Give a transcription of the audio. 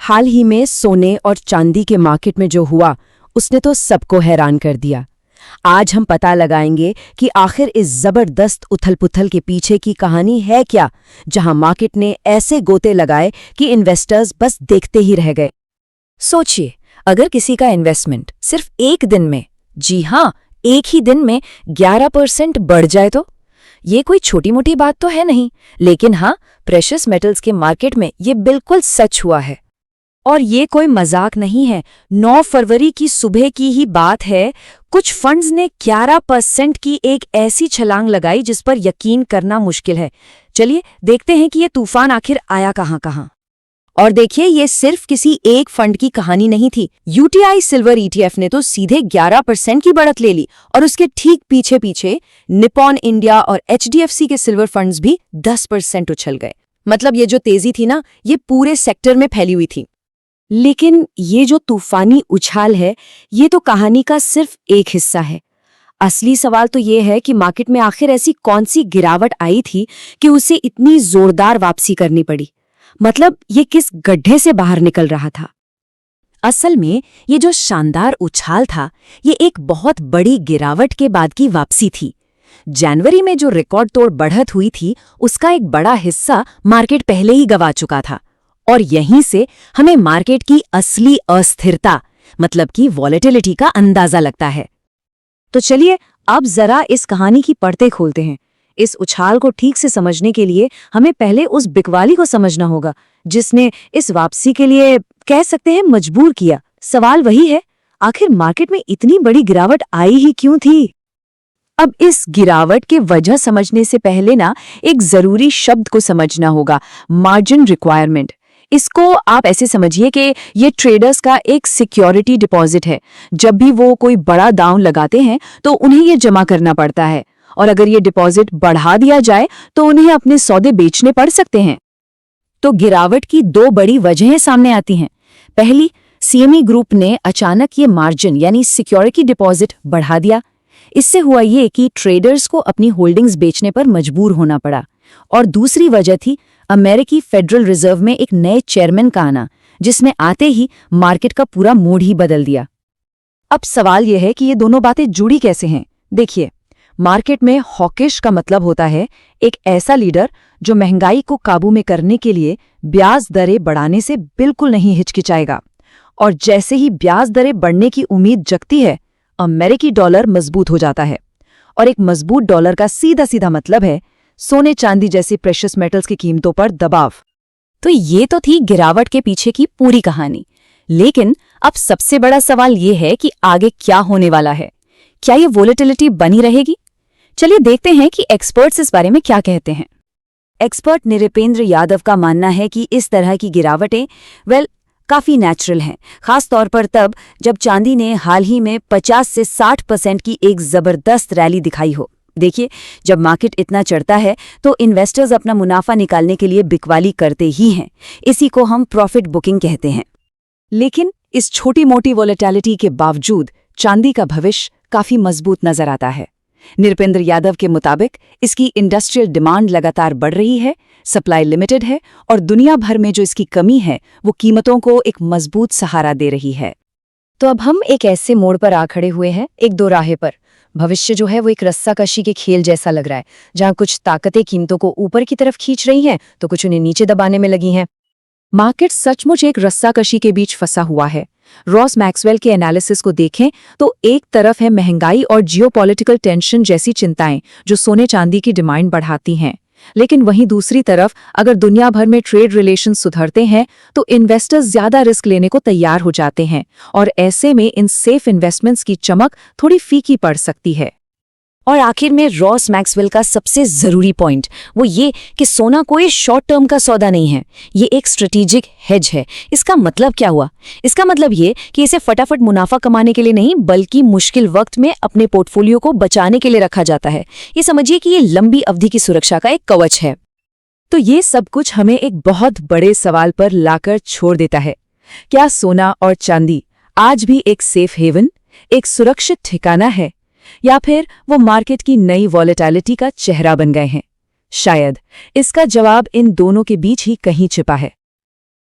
हाल ही में सोने और चांदी के मार्केट में जो हुआ उसने तो सबको हैरान कर दिया। आज हम पता लगाएंगे कि आखिर इस जबरदस्त उथल-पुथल के पीछे की कहानी है क्या, जहां मार्केट ने ऐसे गोते लगाए कि इन्वेस्टर्स बस देखते ही रह गए। सोचिए, अगर किसी का इन्वेस्टमेंट सिर्फ एक दिन में, जी हाँ, एक ही दिन में 11% बढ़ जाए तो ये कोई छोटी मोटी बात तो है नहीं, लेकिन हाँ, प्रेशियस मेटल्स के मार्केट में ये बिल्कुल सच हुआ है। और ये कोई मजाक नहीं है। 9 फरवरी की सुबह की ही बात है। कुछ फंड्स ने 11% की एक ऐसी छलांग लगाई जिस पर यकीन करना मुश्किल है। चलिए देखते हैं कि ये तूफान आखिर आया कहां। और देखिए, ये सिर्फ किसी एक फंड की कहानी नहीं थी। यूटीआई सिल्वर ईटीएफ ने तो सीधे 11% की बढ़त ले ली और उसके ठीक पीछे पीछे निप्पॉन इंडिया और एचडीएफसी के सिल्वर फंड्स भी 10% उछल गए। मतलब ये जो तेजी थी ना, ये पूरे सेक्टर में फैली हुई थी। लेकिन ये जो तूफानी उछाल है, ये तो कहानी का सिर्फ एक हिस्सा है। असली सवाल तो ये है कि मार्केट में आखिर ऐसी कौन सी गिरावट आई थी कि उसे इतनी जोरदार वापसी करनी पड़ी। मतलब ये किस गड्ढे से बाहर निकल रहा था। असल में ये जो शानदार उछाल था, ये एक बहुत बड़ी गिरावट के बाद की वापसी थी। जनवरी में जो रिकॉर्ड तोड़ बढ़त हुई थी, उसका एक बड़ा हिस्सा मार्केट पहले ही गंवा चुका था। और यहीं से हमें मार्केट की असली अस्थिरता, मतलब कि वॉलेटिलिटी का अंदाजा लगता है। तो चलिए अब जरा इस कहानी की परतें खोलते हैं। इस उछाल को ठीक से समझने के लिए हमें पहले उस बिकवाली को समझना होगा जिसने इस वापसी के लिए, कह सकते हैं, मजबूर किया। सवाल वही है, आखिर मार्केट में इतनी बड़ी गिरावट आई ही क्यों थी? अब इस गिरावट के वजह समझने से पहले ना एक जरूरी शब्द को समझना होगा, मार्जिन रिक्वायरमेंट। इसको आप ऐसे समझिए कि ये ट्रेडर्स का एक सिक्योरिटी डिपॉजिट है। जब भी वो कोई बड़ा दांव लगाते हैं तो उन्हें ये जमा करना पड़ता है, और अगर ये डिपॉजिट बढ़ा दिया जाए तो उन्हें अपने सौदे बेचने पड़ सकते हैं। तो गिरावट की 2 बड़ी वजहें सामने आती हैं। पहली, सीएमई ग्रुप ने अचानक ये मार्जिन यानी सिक्योरिटी डिपॉजिट बढ़ा दिया। इससे हुआ ये कि ट्रेडर्स को अपनी होल्डिंग्स बेचने पर मजबूर होना पड़ा। और दूसरी वजह थी अमेरिकी फेडरल रिजर्व में एक नए चेयरमैन का आना, जिसने आते ही मार्केट का पूरा मूड ही बदल दिया। अब सवाल यह है कि ये दोनों बातें जुड़ी कैसे हैं। देखिए, मार्केट में हॉकिश का मतलब होता है एक ऐसा लीडर जो महंगाई को काबू में करने के लिए ब्याज दरें बढ़ाने से बिल्कुल नहीं हिचकिचाएगा। और जैसे ही ब्याज दरें बढ़ने की उम्मीद जगती है, अमेरिकी डॉलर मजबूत हो जाता है। और एक मजबूत डॉलर का सीधा सीधा मतलब है सोने चांदी जैसी प्रेशियस मेटल्स की कीमतों पर दबाव। तो ये तो थी गिरावट के पीछे की पूरी कहानी। लेकिन अब सबसे बड़ा सवाल ये है कि आगे क्या होने वाला है। क्या ये वोलेटिलिटी बनी रहेगी? चलिए देखते हैं कि एक्सपर्ट्स इस बारे में क्या कहते हैं। एक्सपर्ट निरपेंद्र यादव का मानना है कि इस तरह की गिरावटें काफी नेचुरल हैं, खास तौर पर तब जब चांदी ने हाल ही में 50 से 60% की एक जबरदस्त रैली दिखाई हो। देखिए, जब मार्केट इतना चढ़ता है तो इन्वेस्टर्स अपना मुनाफा निकालने के लिए बिकवाली करते ही हैं। इसी को हम प्रॉफिट बुकिंग कहते हैं। लेकिन इस छोटी मोटी वोलेटिलिटी के बावजूद चांदी का भविष्य काफी मजबूत नजर आता है। निरपेंद्र यादव के मुताबिक इसकी इंडस्ट्रियल डिमांड लगातार बढ़ रही है, सप्लाई लिमिटेड है, और दुनिया भर में जो इसकी कमी है वो कीमतों को एक मजबूत सहारा दे रही है। तो अब हम एक ऐसे मोड़ पर आ खड़े हुए हैं, एक दोराहे पर। भविष्य जो है वो एक रस्साकशी के खेल जैसा लग रहा है, जहां कुछ ताकतें कीमतों को ऊपर की तरफ खींच रही हैं तो कुछ उन्हें नीचे दबाने में लगी हैं। मार्केट सचमुच एक रस्साकशी के बीच फंसा हुआ है। रॉस मैक्सवेल के एनालिसिस को देखें तो एक तरफ है महंगाई और जियोपॉलिटिकल टेंशन जैसी चिंताएं जो सोने चांदी की डिमांड बढ़ाती हैं, लेकिन वहीं दूसरी तरफ अगर दुनिया भर में ट्रेड रिलेशन सुधरते हैं तो इन्वेस्टर्स ज्यादा रिस्क लेने को तैयार हो जाते हैं, और ऐसे में इन सेफ इन्वेस्टमेंट्स की चमक थोड़ी फीकी पड़ सकती है। और आखिर में रॉस मैक्सवेल का सबसे जरूरी पॉइंट वो ये कि सोना कोई शॉर्ट टर्म का सौदा नहीं है, ये एक स्ट्रेटेजिक हेज है। इसका मतलब क्या हुआ? इसका मतलब ये कि इसे फटाफट मुनाफा कमाने के लिए नहीं, बल्कि मुश्किल वक्त में अपने पोर्टफोलियो को बचाने के लिए रखा जाता है। ये समझिए कि ये लंबी अवधि की सुरक्षा का एक कवच है। तो ये सब कुछ हमें एक बहुत बड़े सवाल पर लाकर छोड़ देता है। क्या सोना और चांदी आज भी एक सेफ हेवन, एक सुरक्षित ठिकाना है, या फिर वो मार्केट की नई वॉलेटिलिटी का चेहरा बन गए हैं? शायद इसका जवाब इन दोनों के बीच ही कहीं छिपा है।